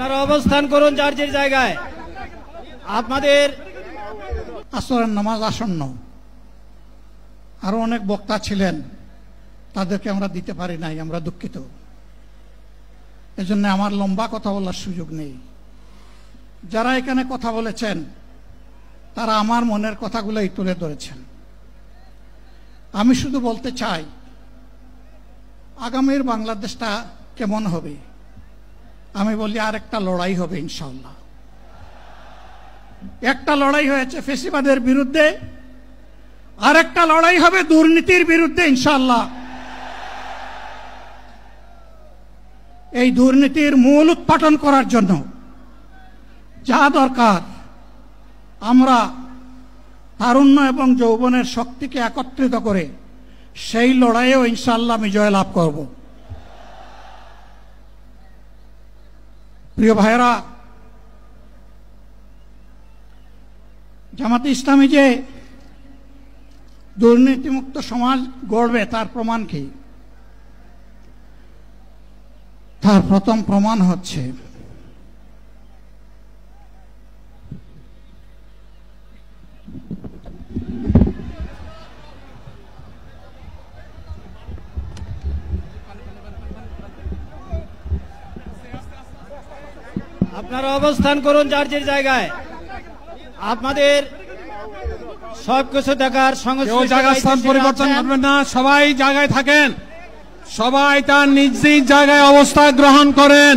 আপনারা অবস্থান করুন যার যে জায়গায়। আপনাদের আসরের নামাজ আসন্ন, আরো অনেক বক্তা ছিলেন, তাদেরকে আমরা দিতে পারি নাই, আমরা দুঃখিত। এজন্য আমার লম্বা কথা বলার সুযোগ নেই। যারা এখানে কথা বলেছেন তারা আমার মনের কথাগুলোই তুলে ধরেছেন। আমি শুধু বলতে চাই, আগামীর বাংলাদেশটা কেমন হবে? আমি বলি আরেকটা লড়াই হবে ইনশাআল্লাহ। একটা লড়াই হয়েছে ফ্যাসিবাদের বিরুদ্ধে, আরেকটা লড়াই হবে দুর্নীতির বিরুদ্ধে ইনশাআল্লাহ। এই দুর্নীতির মূল উৎপাটন করার জন্য যা দরকার, আমরা তারুণ্য এবং যৌবনের শক্তিকে একত্রিত করে সেই লড়াইয়েও ইনশাআল্লাহ আমি জয়লাভ করব। প্রিয় ভাইয়েরা, জামাতে ইসলামী যে দুর্নীতিমুক্ত সমাজ গড়বে তার প্রমাণ কি? তার প্রথম প্রমাণ হচ্ছে আপনারা অবস্থান করুন যার যে জায়গায়। আপনাদের সবকিছু দেখার সংস্কৃতি জায়গা স্থান পরিবর্তন করবেন না, সবাই জায়গায় থাকেন, সবাই তার নিজ নিজ জায়গায় অবস্থান গ্রহণ করেন,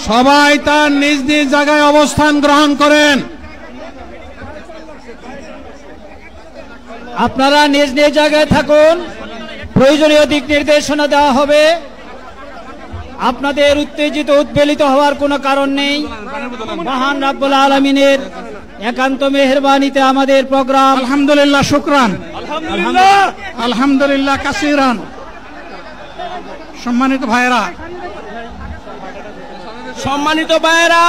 সবাই তার নিজ নিজ জায়গায় অবস্থান গ্রহণ করেন। আপনারা নিজ নিজ জায়গায় থাকুন, প্রয়োজনীয় দিক নির্দেশনা দেওয়া হবে। আপনাদের উত্তেজিত উদ্বেলিত হওয়ার কোনো কারণ নেই। মহান রাব্বুল আলামিনের একান্ত মেহেরবানিতে আমাদের প্রোগ্রাম আলহামদুলিল্লাহ, শুকরান, আলহামদুলিল্লাহ কাসিরান। সম্মানিত ভাইয়েরা,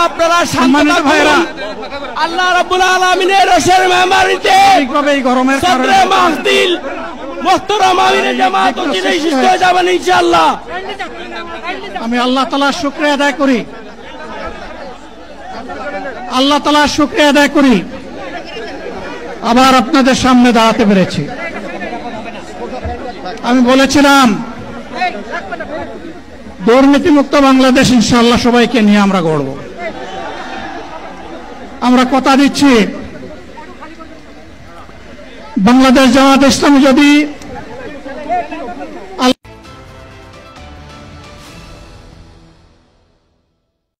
আপনারা সম্মানিত ভাইয়েরা, আল্লাহ রাব্বুল আলামিনের রোশের মেহমানিতে এই গরমের কারণে মাহফিল মুহতারাম আমিরে জামাত অচিরেই সুস্থ হয়ে যাবেন ইনশাআল্লাহ। আমি আল্লাহ তাআলার শুকরিয়া আদায় করি, আল্লাহ তাআলার শুকরিয়া আদায় করি আবার আপনাদের সামনে দাঁড়াতে পেরেছি। আমি বলেছিলাম দুর্নীতিমুক্ত বাংলাদেশ ইনশাআল্লাহ সবাইকে নিয়ে আমরা গড়ব। আমরা কথা দিচ্ছি, বাংলাদেশ জামাত ইসলামী যদি